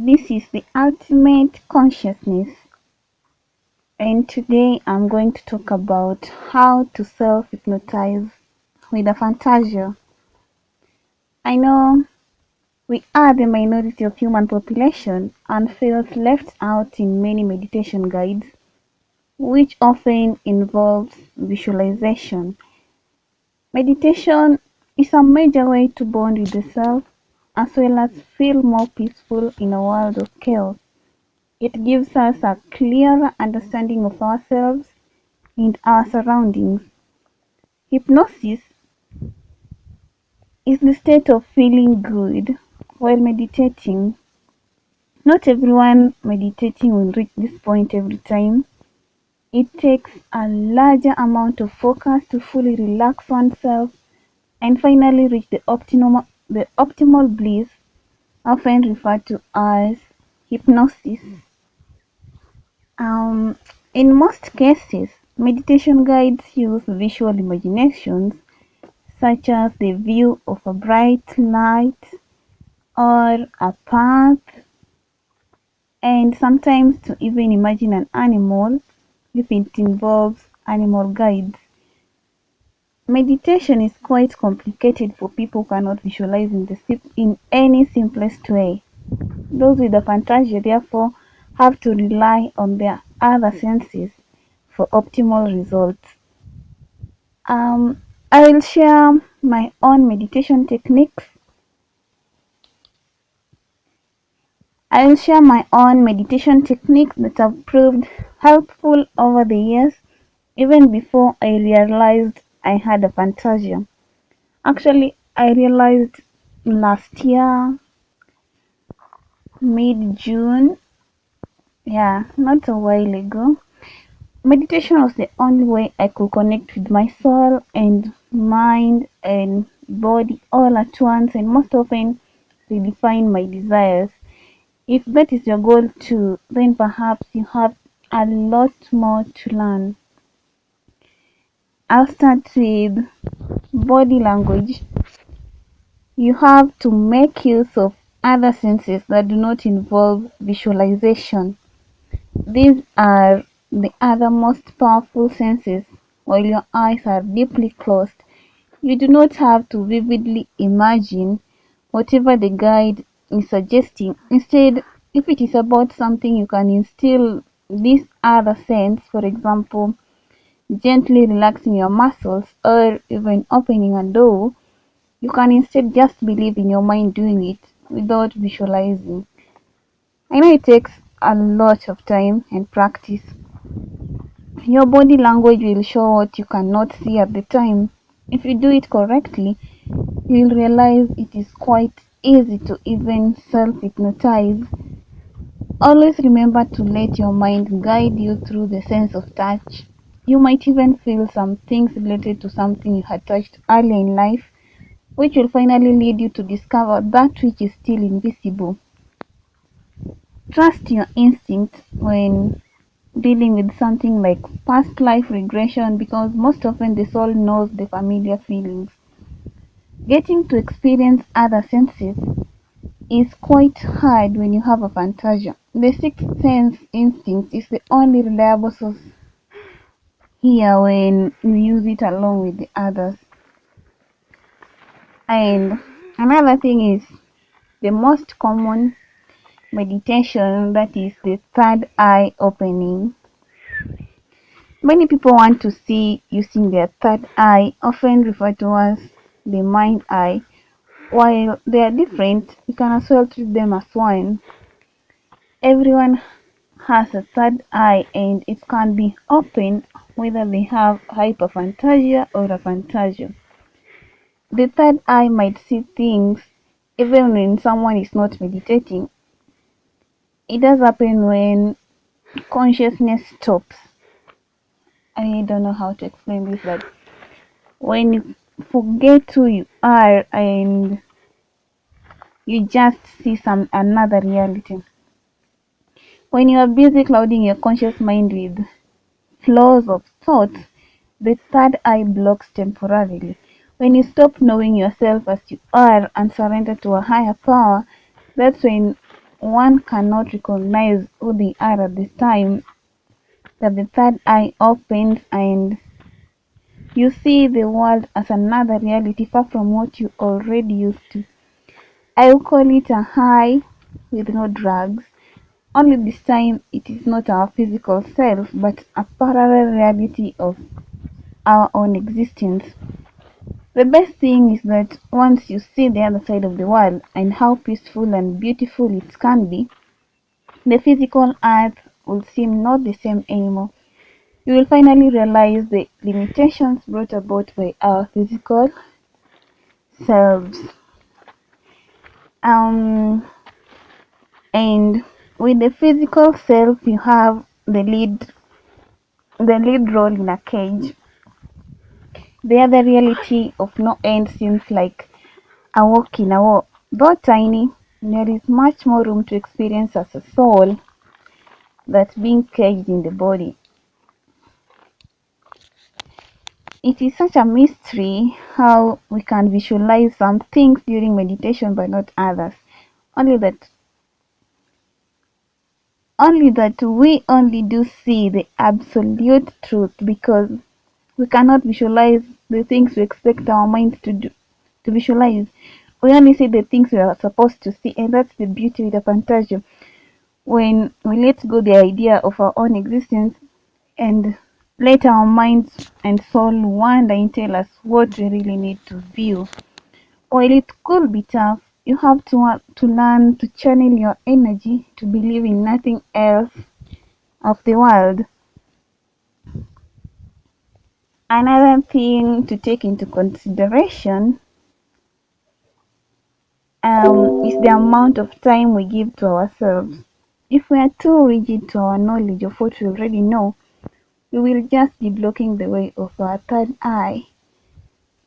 This is the ultimate consciousness, and today I'm going to talk about how to self-hypnotize with Aphantasia. I know we are the minority of human population and feels left out in many meditation guides, which often involves visualization. Meditation is a major way to bond with the self as well as feel more peaceful in a world of chaos. It gives us a clearer understanding of ourselves and our surroundings. Hypnosis is the state of feeling good while meditating. Not everyone meditating will reach this point every time. It takes a larger amount of focus to fully relax oneself and finally reach the optimal bliss, often referred to as hypnosis. Um, in most cases, meditation guides use visual imaginations such as the view of a bright light or a path, and sometimes to even imagine an animal if it involves animal guides. Meditation is quite complicated for people who cannot visualize in any simplest way. Those with the fantasia therefore have to rely on their other senses for optimal results. Um, I will share my own meditation techniques. I will share my own meditation techniques that have proved helpful over the years, even before I realized I had a fantasia. Actually, I realized last year, mid June, yeah, not a while ago. Meditation was the only way I could connect with my soul and mind and body all at once, and most often redefine my desires. If that is your goal too, then perhaps you have a lot more to learn. I'll start with body language. You have to make use of other senses that do not involve visualization. These are the other most powerful senses. While your eyes are deeply closed, you do not have to vividly imagine whatever the guide is suggesting. Instead, if it is about something, you can instill this other sense, for example, gently relaxing your muscles or even opening a door. You can instead just believe in your mind doing it without visualizing. I know it takes a lot of time and practice. Your body language will show what you cannot see at the time. If you do it correctly, you'll realize it is quite easy to even self-hypnotize. Always remember to let your mind guide you through the sense of touch. You might even feel some things related to something you had touched earlier in life, which will finally lead you to discover that which is still invisible. Trust your instinct when dealing with something like past life regression, because most often the soul knows the familiar feelings. Getting to experience other senses is quite hard when you have a fantasia. The sixth sense instinct is the only reliable source here when you use it along with the others. And another thing is the most common meditation, that is the third eye opening. Many people want to see using their third eye, often referred to as the mind eye. While they are different, you can as well treat them as one. Everyone has a third eye and it can be open whether they have hyperphantasia or aphantasia. The third eye might see things even when someone is not meditating. It does happen when consciousness stops. I don't know how to explain this, but when you forget who you are and you just see some another reality. When you are busy clouding your conscious mind with flows of thoughts, the third eye blocks temporarily. When you stop knowing yourself as you are and surrender to a higher power, that's when one cannot recognize who they are at the time that the third eye opens and you see the world as another reality far from what you already used to. I will call it a high with no drugs, only this time it is not our physical self but a parallel reality of our own existence. The best thing is that once you see the other side of the world and how peaceful and beautiful it can be, the physical earth will seem not the same anymore. You will finally realize the limitations brought about by our physical selves. Um, and with the physical self, you have the lead role in a cage. The other reality of no end seems like a walk in a wall. Though tiny, there is much more room to experience as a soul that's being caged in the body. It is such a mystery how we can visualize some things during meditation but not others. Only that we only do see the absolute truth because we cannot visualize the things we expect our minds to visualize. We only see the things we are supposed to see, and that's the beauty with Aphantasia. When we let go the idea of our own existence and let our minds and soul wander and tell us what we really need to view. While it could be tough, you have to learn to channel your energy to believe in nothing else of the world. Another thing to take into consideration is the amount of time we give to ourselves. If we are too rigid to our knowledge of what we already know, we will just be blocking the way of our third eye.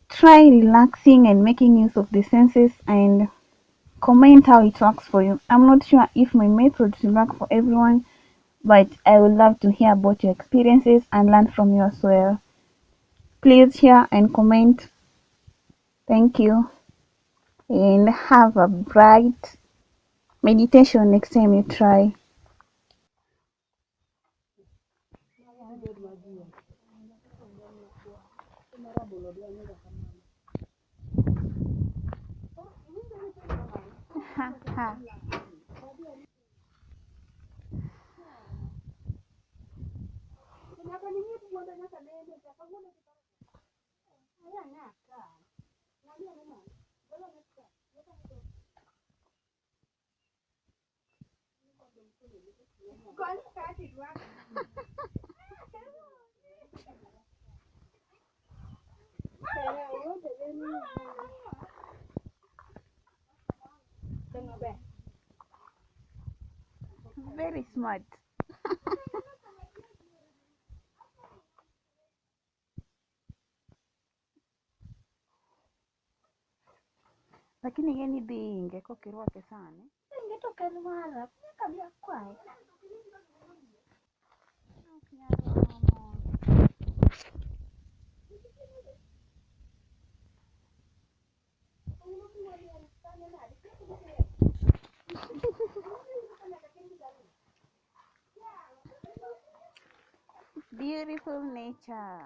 Try relaxing and making use of the senses and comment how it works for you. I'm not sure if my methods will work for everyone, but I would love to hear about your experiences and learn from you as well. Please share and comment. Thank you, and have a bright meditation next time you try. Very smart. Lakini yeye ni dinge kokirwake sana. Ingetoka mara kabla kwae. Beautiful nature.